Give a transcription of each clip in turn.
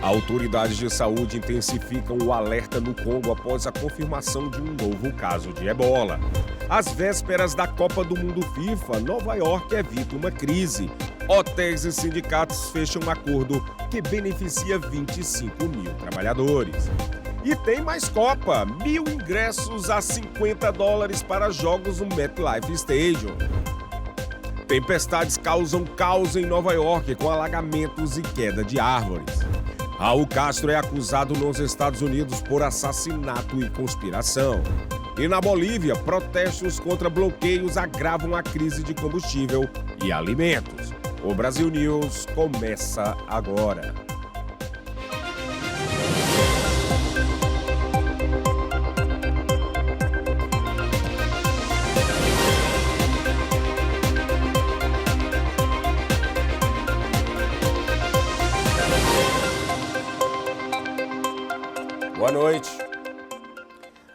Autoridades de saúde intensificam o alerta no Congo após a confirmação de um novo caso de ebola. Às vésperas da Copa do Mundo FIFA, Nova York evita uma crise. Hotéis e sindicatos fecham um acordo que beneficia 25 mil trabalhadores. E tem mais Copa, 1.000 ingressos a $50 para jogos no MetLife Stadium. Tempestades causam caos em Nova York com alagamentos e queda de árvores. Raul Castro é acusado nos Estados Unidos por assassinato e conspiração. E na Bolívia, protestos contra bloqueios agravam a crise de combustível e alimentos. O Brasil News começa agora. Boa noite.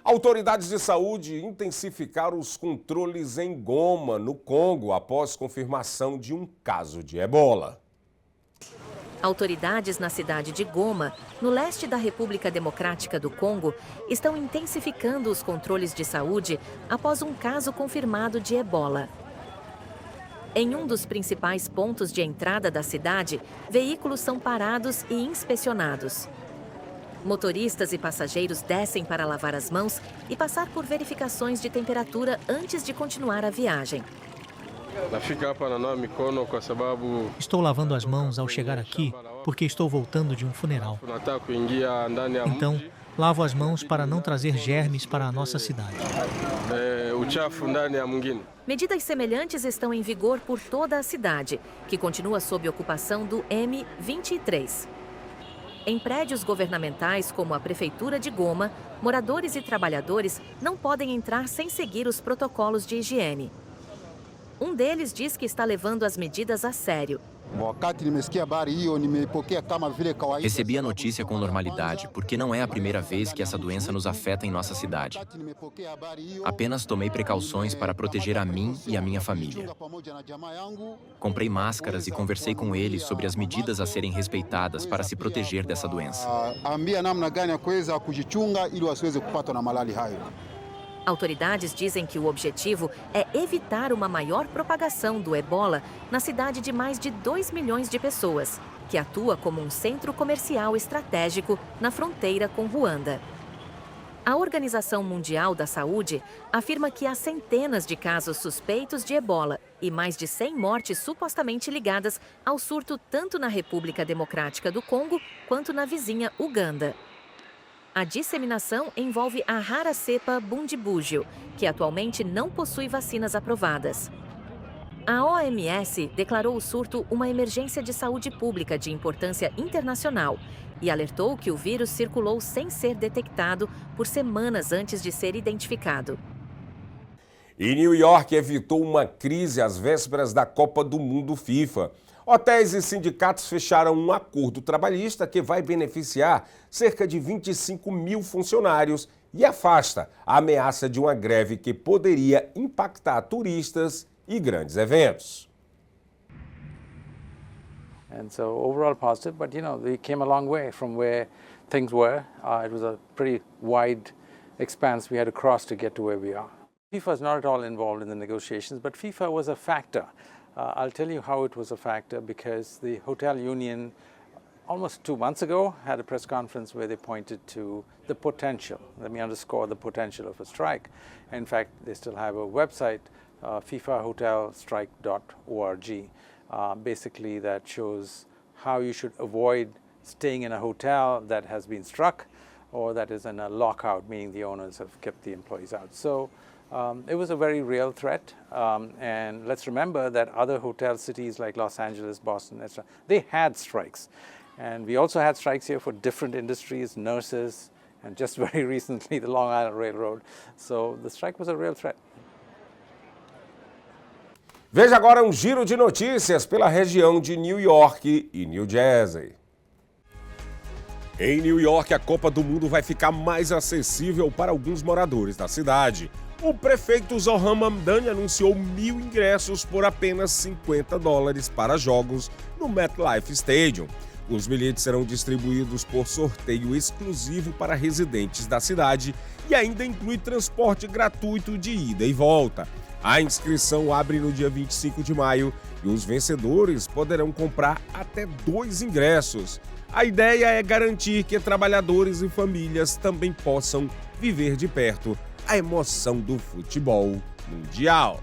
Autoridades de saúde intensificaram os controles em Goma, no Congo, após confirmação de um caso de ebola. Autoridades na cidade de Goma, no leste da República Democrática do Congo, estão intensificando os controles de saúde após um caso confirmado de ebola. Em um dos principais pontos de entrada da cidade, veículos são parados e inspecionados. Motoristas e passageiros descem para lavar as mãos e passar por verificações de temperatura antes de continuar a viagem. Estou lavando as mãos ao chegar aqui porque estou voltando de um funeral. Então, lavo as mãos para não trazer germes para a nossa cidade. Medidas semelhantes estão em vigor por toda a cidade, que continua sob ocupação do M23. Em prédios governamentais, como a Prefeitura de Goma, moradores e trabalhadores não podem entrar sem seguir os protocolos de higiene. Um deles diz que está levando as medidas a sério. Recebi a notícia com normalidade, porque não é a primeira vez que essa doença nos afeta em nossa cidade. Apenas tomei precauções para proteger a mim e a minha família. Comprei máscaras e conversei com eles sobre as medidas a serem respeitadas para se proteger dessa doença. Autoridades dizem que o objetivo é evitar uma maior propagação do ebola na cidade de mais de 2 milhões de pessoas, que atua como um centro comercial estratégico na fronteira com Ruanda. A Organização Mundial da Saúde afirma que há centenas de casos suspeitos de ebola e mais de 100 mortes supostamente ligadas ao surto tanto na República Democrática do Congo quanto na vizinha Uganda. A disseminação envolve a rara cepa Bundibugyo, que atualmente não possui vacinas aprovadas. A OMS declarou o surto uma emergência de saúde pública de importância internacional e alertou que o vírus circulou sem ser detectado por semanas antes de ser identificado. E New York evitou uma crise às vésperas da Copa do Mundo FIFA. Hotéis e sindicatos fecharam um acordo trabalhista que vai beneficiar cerca de 25 mil funcionários e afasta a ameaça de uma greve que poderia impactar turistas e grandes eventos. And so overall positive, but we came a long way from where things were. It was a pretty wide expanse we had to cross to get to where we are. FIFA is not at all involved in the negotiations, but FIFA was a factor. I'll tell you how it was a factor, because the hotel union almost 2 months ago had a press conference where they pointed to the potential. Let me underscore the potential of a strike. In fact, they still have a website, fifahotelstrike.org, basically that shows how you should avoid staying in a hotel that has been struck or that is in a lockout, meaning the owners have kept the employees out. So it was a very real threat, and let's remember that other hotel cities like Los Angeles, Boston, etc., they had strikes. And we also had strikes here for different industries, nurses, and just very recently the Long Island Railroad. So the strike was a real threat. Veja agora um giro de notícias pela região de New York e New Jersey. Em New York, a Copa do Mundo vai ficar mais acessível para alguns moradores da cidade. O prefeito Zohran Mamdani anunciou 1.000 ingressos por apenas $50 para jogos no MetLife Stadium. Os bilhetes serão distribuídos por sorteio exclusivo para residentes da cidade e ainda inclui transporte gratuito de ida e volta. A inscrição abre no dia 25 de maio e os vencedores poderão comprar até 2 ingressos. A ideia é garantir que trabalhadores e famílias também possam viver de perto a emoção do futebol mundial.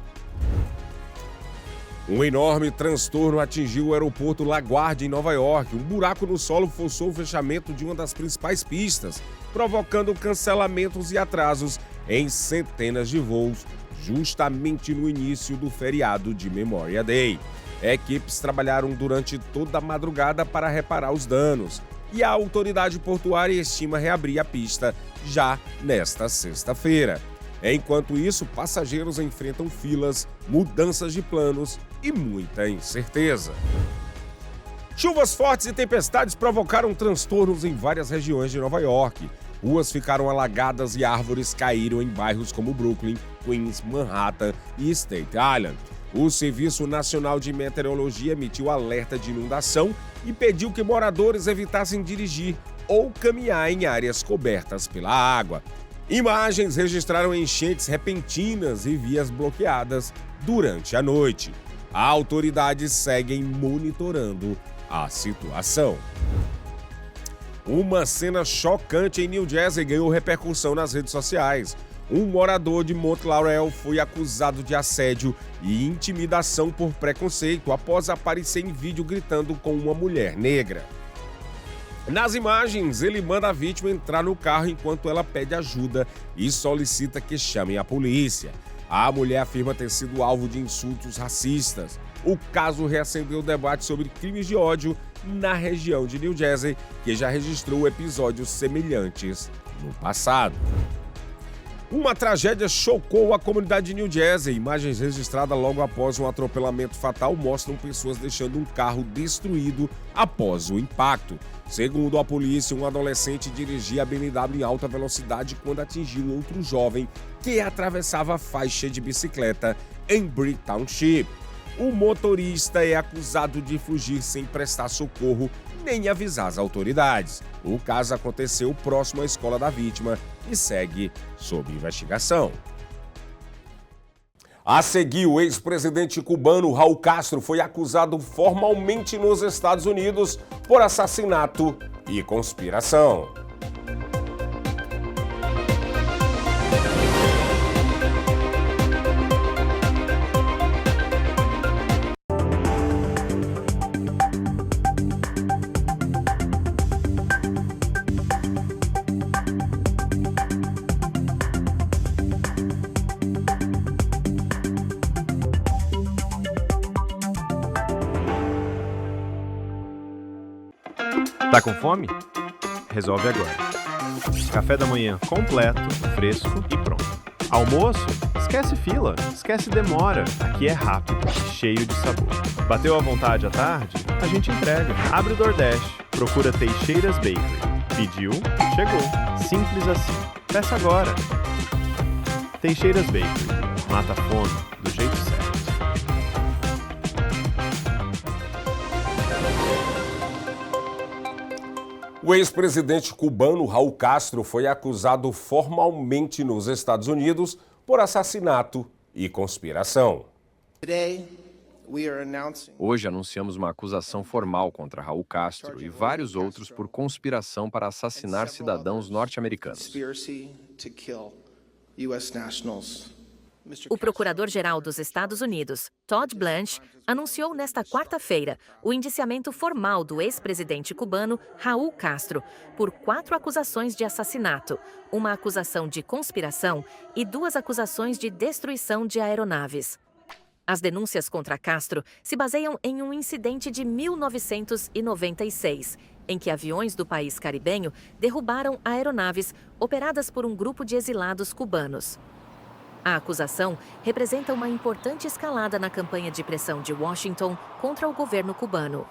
Um enorme transtorno atingiu o aeroporto LaGuardia, em Nova York. Um buraco no solo forçou o fechamento de uma das principais pistas, provocando cancelamentos e atrasos em centenas de voos, justamente no início do feriado de Memorial Day. Equipes trabalharam durante toda a madrugada para reparar os danos e a autoridade portuária estima reabrir a pista já nesta sexta-feira. Enquanto isso, passageiros enfrentam filas, mudanças de planos e muita incerteza. Chuvas fortes e tempestades provocaram transtornos em várias regiões de Nova York. Ruas ficaram alagadas e árvores caíram em bairros como Brooklyn, Queens, Manhattan e Staten Island. O Serviço Nacional de Meteorologia emitiu alerta de inundação e pediu que moradores evitassem dirigir ou caminhar em áreas cobertas pela água. Imagens registraram enchentes repentinas e vias bloqueadas durante a noite. Autoridades seguem monitorando a situação. Uma cena chocante em New Jersey ganhou repercussão nas redes sociais. Um morador de Mount Laurel foi acusado de assédio e intimidação por preconceito após aparecer em vídeo gritando com uma mulher negra. Nas imagens, ele manda a vítima entrar no carro enquanto ela pede ajuda e solicita que chamem a polícia. A mulher afirma ter sido alvo de insultos racistas. O caso reacendeu o debate sobre crimes de ódio na região de New Jersey, que já registrou episódios semelhantes no passado. Uma tragédia chocou a comunidade de New Jersey. Imagens registradas logo após um atropelamento fatal mostram pessoas deixando um carro destruído após o impacto. Segundo a polícia, um adolescente dirigia a BMW em alta velocidade quando atingiu outro jovem que atravessava a faixa de bicicleta em Brick Township. O motorista é acusado de fugir sem prestar socorro nem avisar as autoridades. O caso aconteceu próximo à escola da vítima e segue sob investigação. A seguir, o ex-presidente cubano Raul Castro foi acusado formalmente nos Estados Unidos por assassinato e conspiração. Tá com fome? Resolve agora. Café da manhã completo, fresco e pronto. Almoço? Esquece fila, esquece demora. Aqui é rápido, cheio de sabor. Bateu à vontade à tarde? A gente entrega. Abre o DoorDash, procura Teixeiras Bakery. Pediu? Chegou. Simples assim. Peça agora. Teixeiras Bakery. Mata a fome do jeito certo. O ex-presidente cubano Raul Castro foi acusado formalmente nos Estados Unidos por assassinato e conspiração. Hoje anunciamos uma acusação formal contra Raul Castro e vários outros por conspiração para assassinar cidadãos norte-americanos. O Procurador-Geral dos Estados Unidos, Todd Blanche, anunciou nesta quarta-feira o indiciamento formal do ex-presidente cubano Raul Castro por 4 acusações de assassinato, uma acusação de conspiração e 2 acusações de destruição de aeronaves. As denúncias contra Castro se baseiam em um incidente de 1996, em que aviões do país caribenho derrubaram aeronaves operadas por um grupo de exilados cubanos. A acusação representa uma importante escalada na campanha de pressão de Washington contra o governo cubano.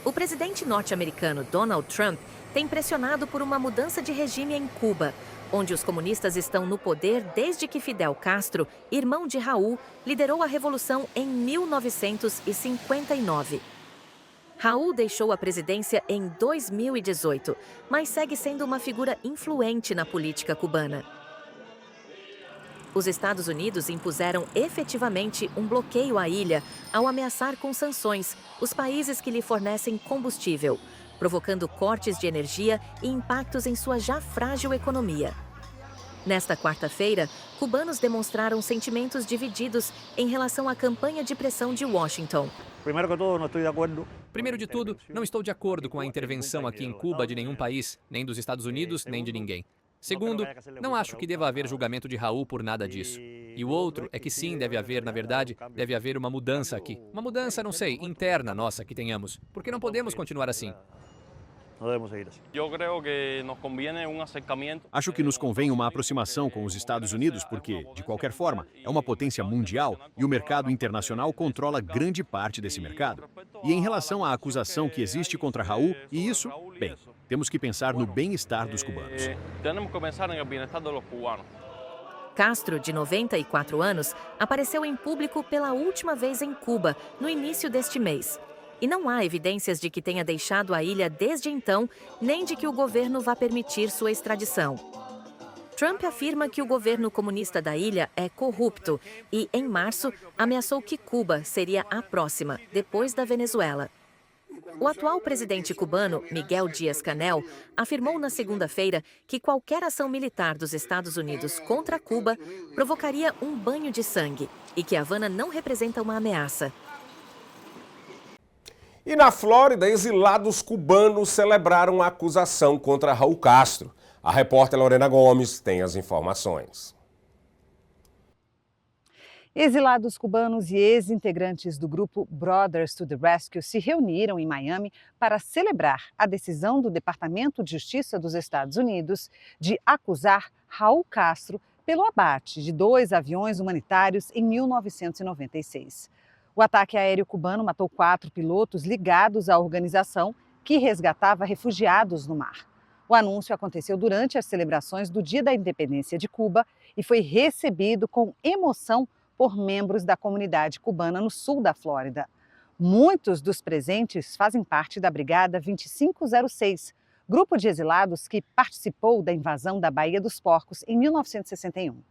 O presidente norte-americano Donald Trump tem pressionado por uma mudança de regime em Cuba, onde os comunistas estão no poder desde que Fidel Castro, irmão de Raul, liderou a revolução em 1959. Raul deixou a presidência em 2018, mas segue sendo uma figura influente na política cubana. Os Estados Unidos impuseram efetivamente um bloqueio à ilha ao ameaçar com sanções os países que lhe fornecem combustível, provocando cortes de energia e impactos em sua já frágil economia. Nesta quarta-feira, cubanos demonstraram sentimentos divididos em relação à campanha de pressão de Washington. Primeiro de tudo, não estou de acordo com a intervenção aqui em Cuba de nenhum país, nem dos Estados Unidos, nem de ninguém. Segundo, não acho que deva haver julgamento de Raul por nada disso. E o outro é que sim, deve haver, na verdade, deve haver uma mudança aqui. Uma mudança, não sei, interna nossa que tenhamos. Porque não podemos continuar assim. Acho que nos convém uma aproximação com os Estados Unidos porque, de qualquer forma, é uma potência mundial e o mercado internacional controla grande parte desse mercado. E em relação à acusação que existe contra Raul, e isso, bem, temos que pensar no bem-estar dos cubanos. Castro, de 94 anos, apareceu em público pela última vez em Cuba, no início deste mês. E não há evidências de que tenha deixado a ilha desde então, nem de que o governo vá permitir sua extradição. Trump afirma que o governo comunista da ilha é corrupto e, em março, ameaçou que Cuba seria a próxima, depois da Venezuela. O atual presidente cubano, Miguel Díaz-Canel, afirmou na segunda-feira que qualquer ação militar dos Estados Unidos contra Cuba provocaria um banho de sangue e que Havana não representa uma ameaça. E na Flórida, exilados cubanos celebraram a acusação contra Raul Castro. A repórter Lorena Gomes tem as informações. Exilados cubanos e ex-integrantes do grupo Brothers to the Rescue se reuniram em Miami para celebrar a decisão do Departamento de Justiça dos Estados Unidos de acusar Raul Castro pelo abate de 2 aviões humanitários em 1996. O ataque aéreo cubano matou 4 pilotos ligados à organização que resgatava refugiados no mar. O anúncio aconteceu durante as celebrações do Dia da Independência de Cuba e foi recebido com emoção por membros da comunidade cubana no sul da Flórida. Muitos dos presentes fazem parte da Brigada 2506, grupo de exilados que participou da invasão da Baía dos Porcos em 1961.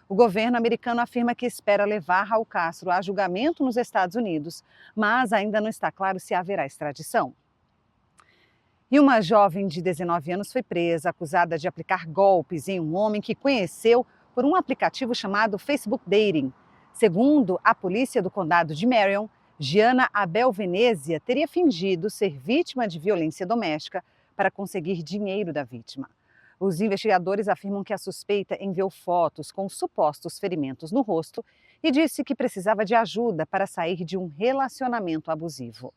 O governo americano afirma que espera levar Raul Castro a julgamento nos Estados Unidos, mas ainda não está claro se haverá extradição. E uma jovem de 19 anos foi presa, acusada de aplicar golpes em um homem que conheceu por um aplicativo chamado Facebook Dating. Segundo a polícia do condado de Marion, Gianna Abel Venezia teria fingido ser vítima de violência doméstica para conseguir dinheiro da vítima. Os investigadores afirmam que a suspeita enviou fotos com supostos ferimentos no rosto e disse que precisava de ajuda para sair de um relacionamento abusivo.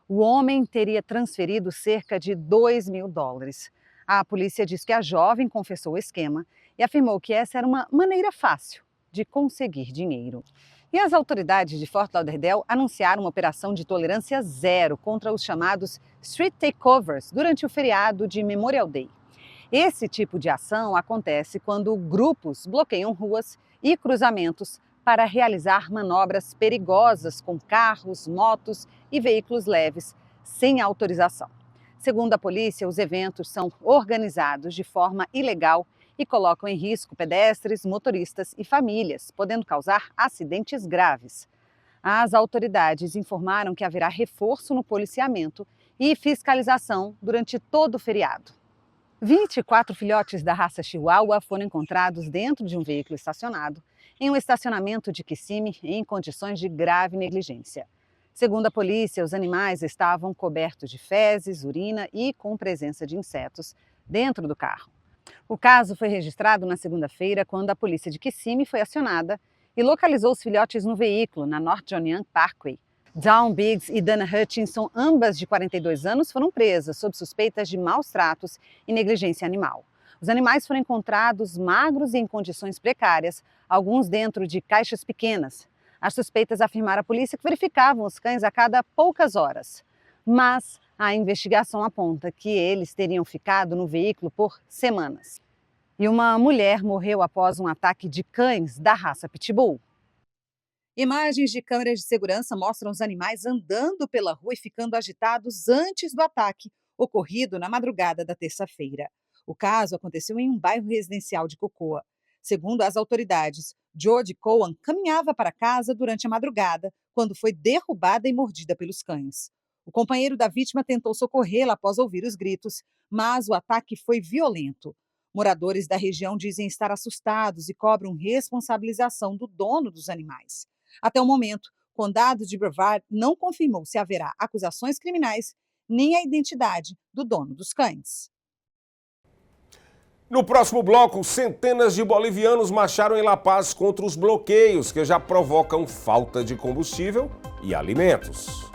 O homem teria transferido cerca de $2.000. A polícia diz que a jovem confessou o esquema e afirmou que essa era uma maneira fácil de conseguir dinheiro. E as autoridades de Fort Lauderdale anunciaram uma operação de tolerância zero contra os chamados street takeovers durante o feriado de Memorial Day. Esse tipo de ação acontece quando grupos bloqueiam ruas e cruzamentos para realizar manobras perigosas com carros, motos e veículos leves sem autorização. Segundo a polícia, os eventos são organizados de forma ilegal e colocam em risco pedestres, motoristas e famílias, podendo causar acidentes graves. As autoridades informaram que haverá reforço no policiamento e fiscalização durante todo o feriado. 24 filhotes da raça Chihuahua foram encontrados dentro de um veículo estacionado em um estacionamento de Kissimmee em condições de grave negligência. Segundo a polícia, os animais estavam cobertos de fezes, urina e com presença de insetos dentro do carro. O caso foi registrado na segunda-feira, quando a polícia de Kissimmee foi acionada e localizou os filhotes no veículo na North John Young Parkway. Dawn Biggs e Dana Hutchinson, ambas de 42 anos, foram presas sob suspeitas de maus tratos e negligência animal. Os animais foram encontrados magros e em condições precárias, alguns dentro de caixas pequenas. As suspeitas afirmaram à polícia que verificavam os cães a cada poucas horas. Mas a investigação aponta que eles teriam ficado no veículo por semanas. E uma mulher morreu após um ataque de cães da raça Pitbull. Imagens de câmeras de segurança mostram os animais andando pela rua e ficando agitados antes do ataque, ocorrido na madrugada da terça-feira. O caso aconteceu em um bairro residencial de Cocoa. Segundo as autoridades, Jodie Cohen caminhava para casa durante a madrugada, quando foi derrubada e mordida pelos cães. O companheiro da vítima tentou socorrê-la após ouvir os gritos, mas o ataque foi violento. Moradores da região dizem estar assustados e cobram responsabilização do dono dos animais. Até o momento, o condado de Brevard não confirmou se haverá acusações criminais nem a identidade do dono dos cães. No próximo bloco, centenas de bolivianos marcharam em La Paz contra os bloqueios que já provocam falta de combustível e alimentos.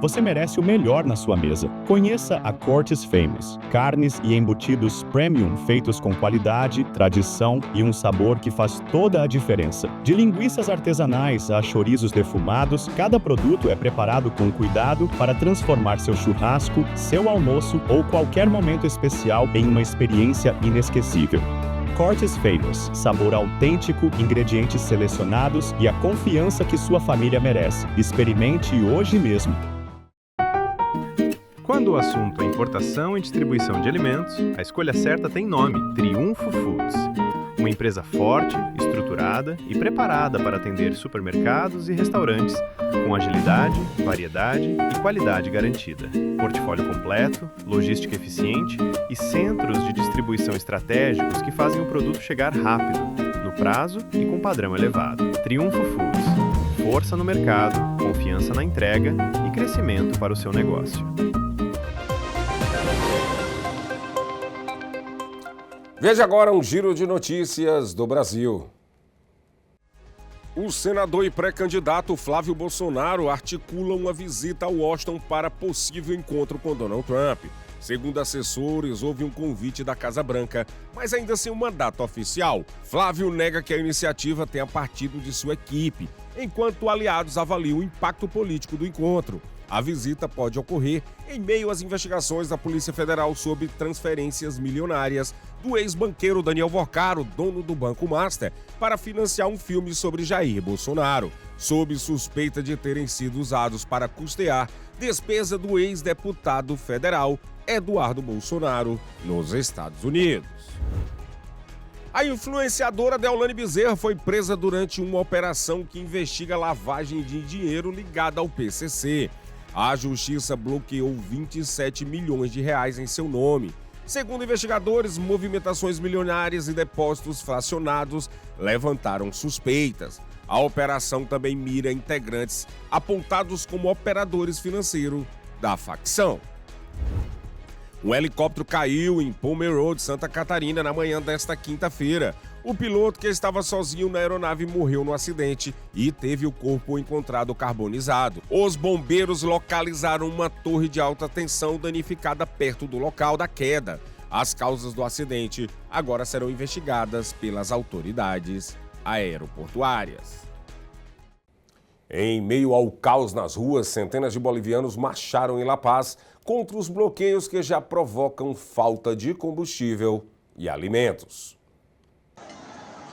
Você merece o melhor na sua mesa. Conheça a Cortes Famous. Carnes e embutidos premium feitos com qualidade, tradição e um sabor que faz toda a diferença. De linguiças artesanais a chorizos defumados, cada produto é preparado com cuidado para transformar seu churrasco, seu almoço ou qualquer momento especial em uma experiência inesquecível. Cortes Famous, sabor autêntico, ingredientes selecionados e a confiança que sua família merece. Experimente hoje mesmo. Quando o assunto é importação e distribuição de alimentos, a escolha certa tem nome: Triunfo Foods. Uma empresa forte, estruturada e preparada para atender supermercados e restaurantes, com agilidade, variedade e qualidade garantida. Portfólio completo, logística eficiente e centros de distribuição estratégicos que fazem o produto chegar rápido, no prazo e com padrão elevado. Triunfo Foods. Força no mercado, confiança na entrega e crescimento para o seu negócio. Veja agora um giro de notícias do Brasil. O senador e pré-candidato Flávio Bolsonaro articula uma visita a Washington para possível encontro com Donald Trump. Segundo assessores, houve um convite da Casa Branca, mas ainda sem um mandato oficial. Flávio nega que a iniciativa tenha partido de sua equipe, enquanto aliados avaliam o impacto político do encontro. A visita pode ocorrer em meio às investigações da Polícia Federal sobre transferências milionárias do ex-banqueiro Daniel Vorcaro, dono do Banco Master, para financiar um filme sobre Jair Bolsonaro, sob suspeita de terem sido usados para custear despesa do ex-deputado federal Eduardo Bolsonaro nos Estados Unidos. A influenciadora Deolane Bezerra foi presa durante uma operação que investiga lavagem de dinheiro ligada ao PCC. A justiça bloqueou 27 milhões de reais em seu nome. Segundo investigadores, movimentações milionárias e depósitos fracionados levantaram suspeitas. A operação também mira integrantes apontados como operadores financeiros da facção. Um helicóptero caiu em Pomerode, Santa Catarina, na manhã desta quinta-feira. O piloto, que estava sozinho na aeronave, morreu no acidente e teve o corpo encontrado carbonizado. Os bombeiros localizaram uma torre de alta tensão danificada perto do local da queda. As causas do acidente agora serão investigadas pelas autoridades aeroportuárias. Em meio ao caos nas ruas, centenas de bolivianos marcharam em La Paz contra os bloqueios que já provocam falta de combustível e alimentos.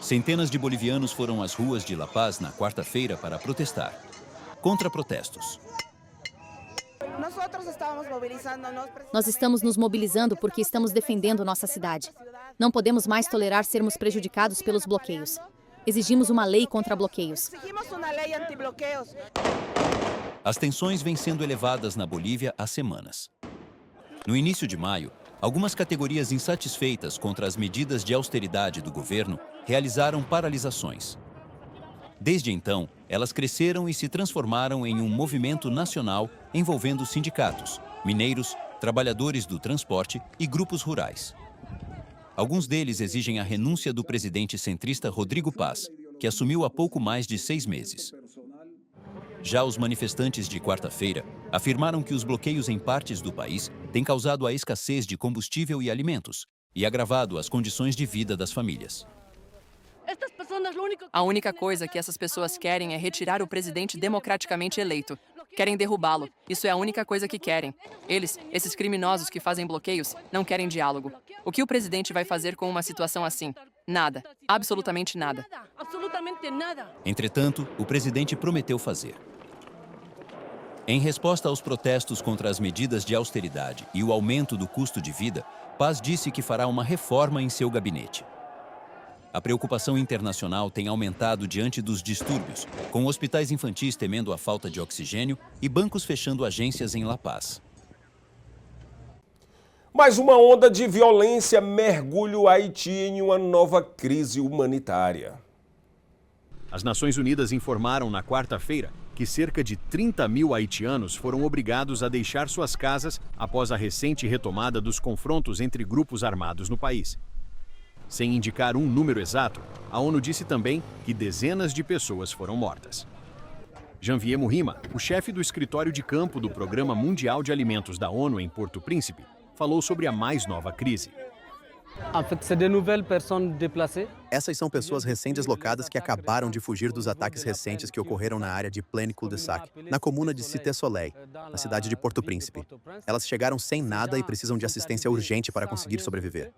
Centenas de bolivianos foram às ruas de La Paz na quarta-feira para protestar. Contra protestos. Nós estamos nos mobilizando porque estamos defendendo nossa cidade. Não podemos mais tolerar sermos prejudicados pelos bloqueios. Exigimos uma lei contra bloqueios. As tensões vêm sendo elevadas na Bolívia há semanas. No início de maio, algumas categorias insatisfeitas contra as medidas de austeridade do governo realizaram paralisações. Desde então, elas cresceram e se transformaram em um movimento nacional envolvendo sindicatos, mineiros, trabalhadores do transporte e grupos rurais. Alguns deles exigem a renúncia do presidente centrista Rodrigo Paz, que assumiu há pouco mais de 6 meses. Já os manifestantes de quarta-feira afirmaram que os bloqueios em partes do país têm causado a escassez de combustível e alimentos e agravado as condições de vida das famílias. A única coisa que essas pessoas querem é retirar o presidente democraticamente eleito. Querem derrubá-lo. Isso é a única coisa que querem. Eles, esses criminosos que fazem bloqueios, não querem diálogo. O que o presidente vai fazer com uma situação assim? Nada. Absolutamente nada. Entretanto, o presidente prometeu fazer. Em resposta aos protestos contra as medidas de austeridade e o aumento do custo de vida, Paz disse que fará uma reforma em seu gabinete. A preocupação internacional tem aumentado diante dos distúrbios, com hospitais infantis temendo a falta de oxigênio e bancos fechando agências em La Paz. Mais uma onda de violência mergulha o Haiti em uma nova crise humanitária. As Nações Unidas informaram na quarta-feira que cerca de 30 mil haitianos foram obrigados a deixar suas casas após a recente retomada dos confrontos entre grupos armados no país. Sem indicar um número exato, a ONU disse também que dezenas de pessoas foram mortas. Janvier Murrima, o chefe do escritório de campo do Programa Mundial de Alimentos da ONU em Porto Príncipe, falou sobre a mais nova crise. Essas são pessoas recém-deslocadas que acabaram de fugir dos ataques recentes que ocorreram na área de Plaine-Cul-de-Sac, na comuna de Cité-Soleil, na cidade de Porto Príncipe. Elas chegaram sem nada e precisam de assistência urgente para conseguir sobreviver.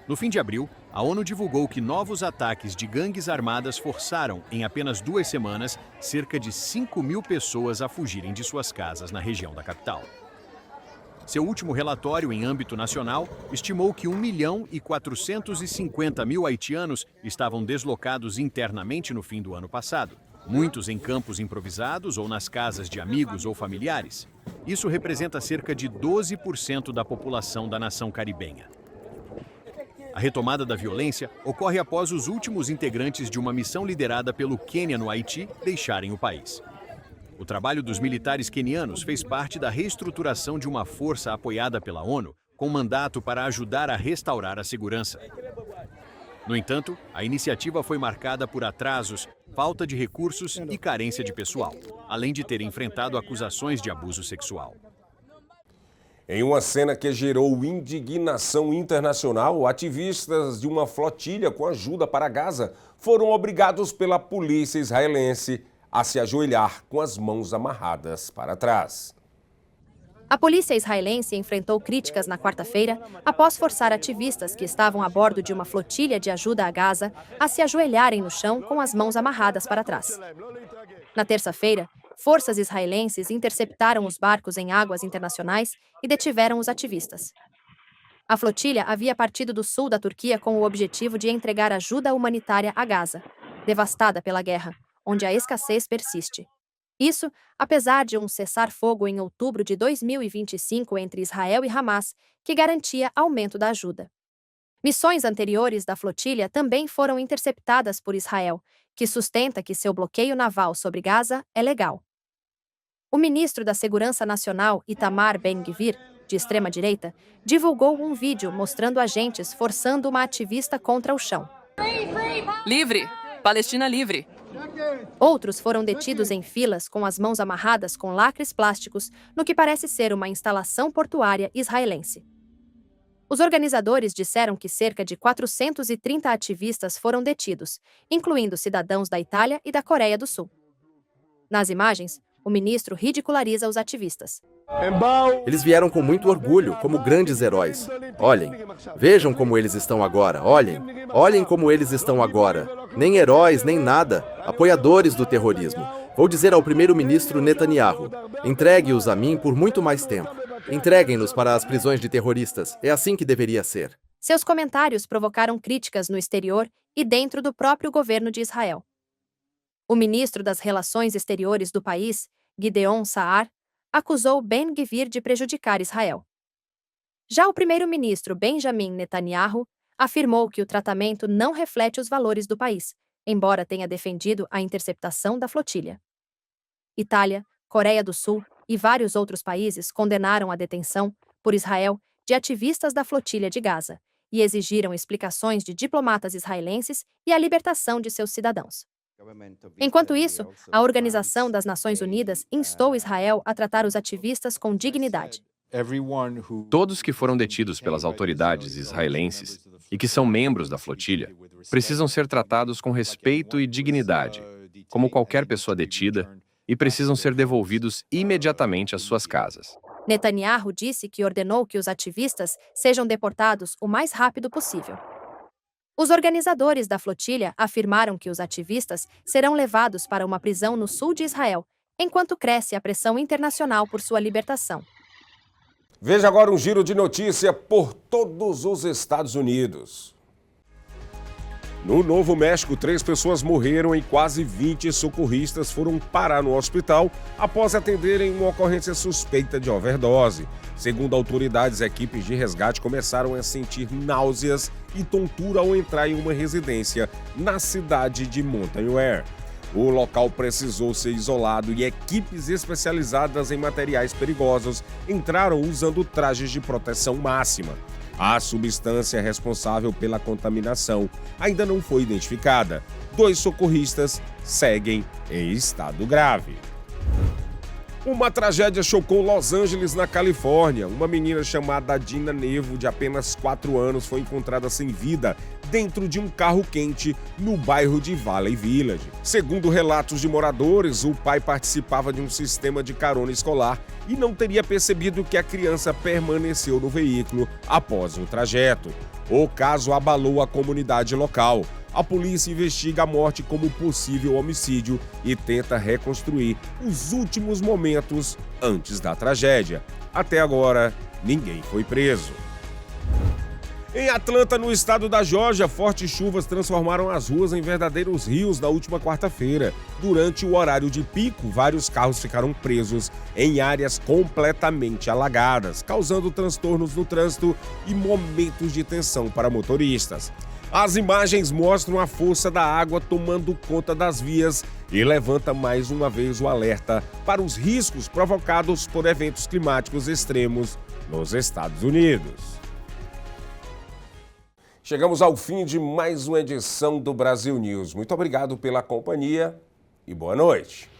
No fim de abril, a ONU divulgou que novos ataques de gangues armadas forçaram, em apenas 2 semanas, cerca de 5 mil pessoas a fugirem de suas casas na região da capital. Seu último relatório em âmbito nacional estimou que 1.450.000 haitianos estavam deslocados internamente no fim do ano passado, muitos em campos improvisados ou nas casas de amigos ou familiares. Isso representa cerca de 12% da população da nação caribenha. A retomada da violência ocorre após os últimos integrantes de uma missão liderada pelo Quênia no Haiti deixarem o país. O trabalho dos militares quenianos fez parte da reestruturação de uma força apoiada pela ONU, com mandato para ajudar a restaurar a segurança. No entanto, a iniciativa foi marcada por atrasos, falta de recursos e carência de pessoal, além de ter enfrentado acusações de abuso sexual. Em uma cena que gerou indignação internacional, ativistas de uma flotilha com ajuda para Gaza foram obrigados pela polícia israelense a se ajoelhar com as mãos amarradas para trás. A polícia israelense enfrentou críticas na quarta-feira após forçar ativistas que estavam a bordo de uma flotilha de ajuda a Gaza a se ajoelharem no chão com as mãos amarradas para trás. Na terça-feira, forças israelenses interceptaram os barcos em águas internacionais e detiveram os ativistas. A flotilha havia partido do sul da Turquia com o objetivo de entregar ajuda humanitária a Gaza, devastada pela guerra, onde a escassez persiste. Isso, apesar de um cessar-fogo em outubro de 2025 entre Israel e Hamas, que garantia aumento da ajuda. Missões anteriores da flotilha também foram interceptadas por Israel, que sustenta que seu bloqueio naval sobre Gaza é legal. O ministro da Segurança Nacional, Itamar Ben-Gvir, de extrema-direita, divulgou um vídeo mostrando agentes forçando uma ativista contra o chão. Livre! Palestina livre! Outros foram detidos em filas com as mãos amarradas com lacres plásticos no que parece ser uma instalação portuária israelense. Os organizadores disseram que cerca de 430 ativistas foram detidos, incluindo cidadãos da Itália e da Coreia do Sul. Nas imagens, o ministro ridiculariza os ativistas. Eles vieram com muito orgulho, como grandes heróis. Olhem, vejam como eles estão agora, olhem como eles estão agora. Nem heróis, nem nada, apoiadores do terrorismo. Vou dizer ao primeiro-ministro Netanyahu, entregue-os a mim por muito mais tempo. Entreguem-nos para as prisões de terroristas, é assim que deveria ser. Seus comentários provocaram críticas no exterior e dentro do próprio governo de Israel. O ministro das Relações Exteriores do país, Gideon Saar, acusou Ben-Gvir de prejudicar Israel. Já o primeiro-ministro Benjamin Netanyahu afirmou que o tratamento não reflete os valores do país, embora tenha defendido a interceptação da flotilha. Itália, Coreia do Sul e vários outros países condenaram a detenção, por Israel, de ativistas da flotilha de Gaza e exigiram explicações de diplomatas israelenses e a libertação de seus cidadãos. Enquanto isso, a Organização das Nações Unidas instou Israel a tratar os ativistas com dignidade. Todos que foram detidos pelas autoridades israelenses e que são membros da flotilha precisam ser tratados com respeito e dignidade, como qualquer pessoa detida, e precisam ser devolvidos imediatamente às suas casas. Netanyahu disse que ordenou que os ativistas sejam deportados o mais rápido possível. Os organizadores da flotilha afirmaram que os ativistas serão levados para uma prisão no sul de Israel, enquanto cresce a pressão internacional por sua libertação. Veja agora um giro de notícia por todos os Estados Unidos. No Novo México, 3 pessoas morreram e quase 20 socorristas foram parar no hospital após atenderem uma ocorrência suspeita de overdose. Segundo autoridades, equipes de resgate começaram a sentir náuseas e tontura ao entrar em uma residência na cidade de Mountain Ware. O local precisou ser isolado e equipes especializadas em materiais perigosos entraram usando trajes de proteção máxima. A substância responsável pela contaminação ainda não foi identificada. 2 socorristas seguem em estado grave. Uma tragédia chocou Los Angeles, na Califórnia. Uma menina chamada Dina Nevo, de apenas 4 anos, foi encontrada sem vida dentro de um carro quente no bairro de Valley Village. Segundo relatos de moradores, o pai participava de um sistema de carona escolar e não teria percebido que a criança permaneceu no veículo após o trajeto. O caso abalou a comunidade local. A polícia investiga a morte como possível homicídio e tenta reconstruir os últimos momentos antes da tragédia. Até agora, ninguém foi preso. Em Atlanta, no estado da Geórgia, fortes chuvas transformaram as ruas em verdadeiros rios na última quarta-feira. Durante o horário de pico, vários carros ficaram presos em áreas completamente alagadas, causando transtornos no trânsito e momentos de tensão para motoristas. As imagens mostram a força da água tomando conta das vias e levanta mais uma vez o alerta para os riscos provocados por eventos climáticos extremos nos Estados Unidos. Chegamos ao fim de mais uma edição do Brasil News. Muito obrigado pela companhia e boa noite.